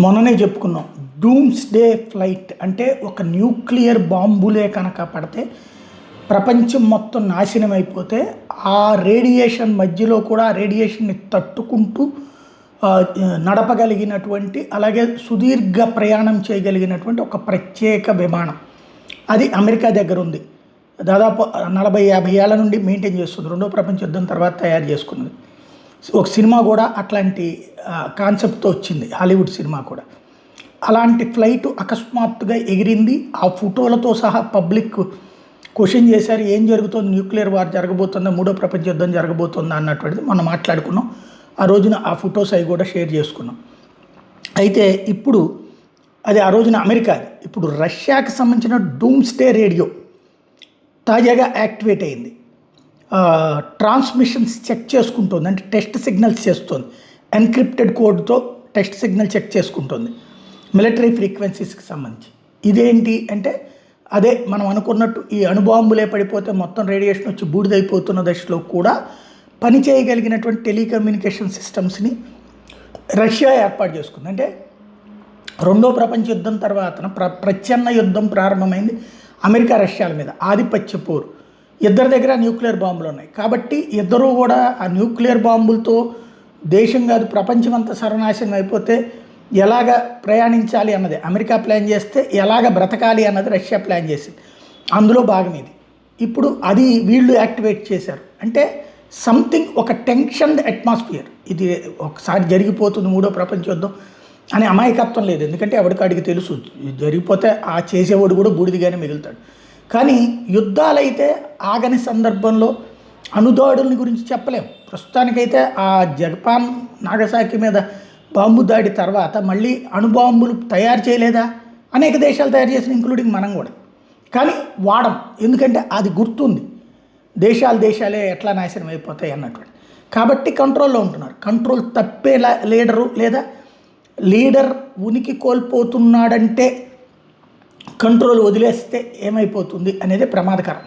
మొన్ననే చెప్పుకున్నాం. Doomsday flight అంటే ఒక న్యూక్లియర్ బాంబులే కనుక పడితే ప్రపంచం మొత్తం నాశనం అయిపోతే, ఆ రేడియేషన్ మధ్యలో కూడా ఆ రేడియేషన్‌ని తట్టుకుంటూ నడపగలిగినటువంటి, అలాగే సుదీర్ఘ ప్రయాణం చేయగలిగినటువంటి ఒక ప్రత్యేక విమానం. అది అమెరికా దగ్గర ఉంది. దాదాపు 40-50 ఏళ్ల నుండి మెయింటైన్ చేస్తుంది. రెండో ప్రపంచ యుద్ధం తర్వాత తయారు చేసుకున్నది. ఒక సినిమా కూడా అట్లాంటి కాన్సెప్ట్‌తో వచ్చింది, హాలీవుడ్ సినిమా కూడా. అలాంటి ఫ్లైట్ అకస్మాత్తుగా ఎగిరింది. ఆ ఫోటోలతో సహా పబ్లిక్ క్వశ్చన్ చేశారు, ఏం జరుగుతుంది, న్యూక్లియర్ వార్ జరగబోతుందా, మూడో ప్రపంచ యుద్ధం జరగబోతుందా అన్నటువంటిది మనం మాట్లాడుకున్నాం. ఆ రోజున ఆ ఫొటోస్ అవి కూడా షేర్ చేసుకున్నాం. అయితే ఇప్పుడు అది ఆ రోజున అమెరికాది. ఇప్పుడు రష్యాకి సంబంధించిన డూమ్స్డే రేడియో తాజాగా యాక్టివేట్ అయింది. ట్రాన్స్మిషన్స్ చెక్ చేసుకుంటుంది, అంటే టెస్ట్ సిగ్నల్స్ చేస్తుంది. ఎన్క్రిప్టెడ్ కోడ్తో టెస్ట్ సిగ్నల్ చెక్ చేసుకుంటుంది మిలిటరీ ఫ్రీక్వెన్సీస్కి సంబంధించి. ఇదేంటి అంటే అదే మనం అనుకున్నట్టు ఈ అణుబాంబులే పడిపోతే మొత్తం రేడియేషన్ వచ్చి బూడిదైపోతున్న దశలో కూడా పని చేయగలిగినటువంటి టెలికమ్యూనికేషన్ సిస్టమ్స్ని రష్యా ఏర్పాటు చేసుకుంది. అంటే రెండో ప్రపంచ యుద్ధం తర్వాత ప్రచ్ఛన్న యుద్ధం ప్రారంభమైంది అమెరికా రష్యాల మీద, ఆధిపత్య పోరు. ఇద్దరి దగ్గర న్యూక్లియర్ బాంబులు ఉన్నాయి కాబట్టి ఇద్దరూ కూడా ఆ న్యూక్లియర్ బాంబులతో దేశం కాదు ప్రపంచం అంతా సర్వనాశనం అయిపోతే ఎలాగ ప్రయాణించాలి అన్నది అమెరికా ప్లాన్ చేస్తే, ఎలాగ బ్రతకాలి అన్నది రష్యా ప్లాన్ చేసింది. అందులో భాగం ఇది. ఇప్పుడు అది వీళ్ళు యాక్టివేట్ చేశారు. అంటే సంథింగ్, ఒక టెన్షన్డ్ అట్మాస్ఫియర్. ఇది ఒకసారి జరిగిపోతుంది మూడో ప్రపంచ యుద్ధం అనే అమాయకత్వం లేదు. ఎందుకంటే ఎవరికాడికి తెలుసు జరిగిపోతే ఆ చేసేవాడు కూడా బూడిదిగానే మిగులుతాడు. కానీ యుద్ధాలైతే ఆగని సందర్భంలో అణుదాడుల్ని గురించి చెప్పలేం. ప్రస్తుతానికైతే ఆ జపాన్ నాగసాకి మీద బాంబు దాడి తర్వాత మళ్ళీ అణుబాంబులు తయారు చేయలేదా? అనేక దేశాలు తయారు చేసిన, ఇంక్లూడింగ్ మనం కూడా. కానీ వాడం, ఎందుకంటే అది గుర్తుంది, దేశాలే ఎట్లా నాశనం అయిపోతాయి అన్నటువంటి. కాబట్టి కంట్రోల్లో ఉంటున్నారు. కంట్రోల్ తప్పే లీడరు, లేదా లీడర్ ఉనికి కోల్పోతున్నాడంటే కంట్రోల్ వదిలేస్తే ఏమైపోతుంది అనేది ప్రమాదకరం.